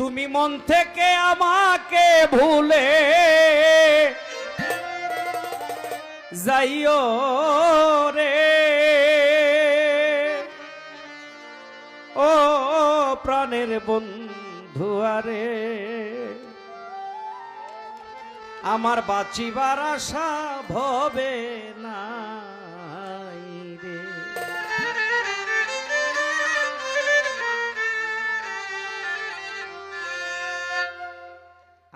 তুমি মন থেকে আমাকে ভুলে যাইও রে ও প্রাণের বন্ধু আরে আমার বাঁচিবার আশা ভবে নাই রে।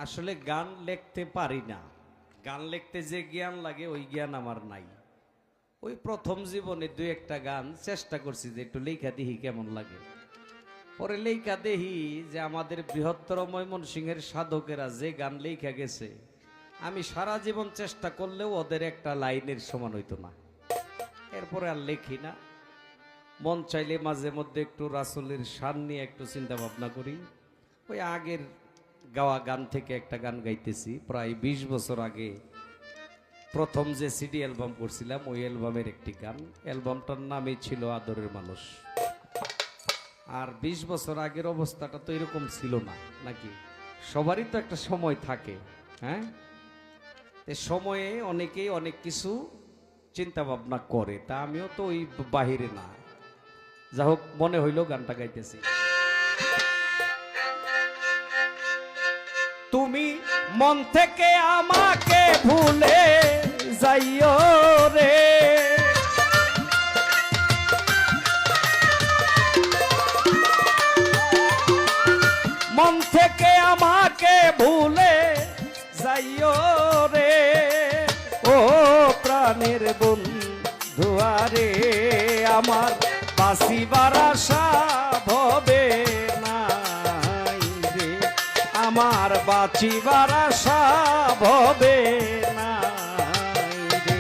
আসলে গান লিখতে পারি না, গান লিখতে যে জ্ঞান লাগে ওই জ্ঞান আমার নাই। ওই প্রথম জীবনে দুই একটা গান চেষ্টা করছি যে একটু লেখা দেখি কেমন লাগে। পরে লেখা দেখি যে আমাদের বৃহত্তর ময়মনসিংহের সাধকেরা যে গান লেখা গেছে আমি সারা জীবন চেষ্টা করলেও ওদের একটা লাইনের সমান হইতো না। এরপরে আর লেখি না, মন চাইলে মাঝে মধ্যে একটু রাসূলের শান নিয়ে একটু চিন্তা ভাবনা করি। ওই আগের গাওয়া গান থেকে একটা গান গাইতেছি, প্রায় 20 বছর আগে প্রথম যে সিডি অ্যালবাম করছিলাম ওই অ্যালবামের একটি গান। অ্যালবামটার নামই ছিল আদরের মানুষ। আর 20 বছর আগের অবস্থাটা তো এরকম ছিল না নাকি? সবারই তো একটা সময় থাকে, হ্যাঁ? এই সময়ে অনেকেই অনেক কিছু চিন্তা ভাবনা করে, তা আমিও তো ওই বাহিরে না। যা হোক, মনে হইল গানটা গাইতেছি। তুমি মন থেকে আমাকে ভুলে যাইও রে মন থেকে আমাকে ভুলে যাইও রে ও প্রাণের বন্ধু আরে আমার বাঁচিবার আশা ভবে নাই রে আমার বাঁচিবার আশা ভবে নাই রে।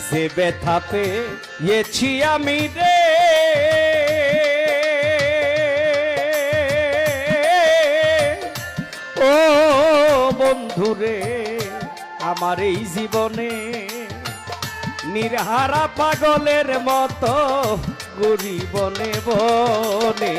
যে ব্যথা পেয়েছি আমি রে ও বন্ধুরে আমার এই জীবনে নির্হারা পাগলের মতো ঘুরি বনে বনে।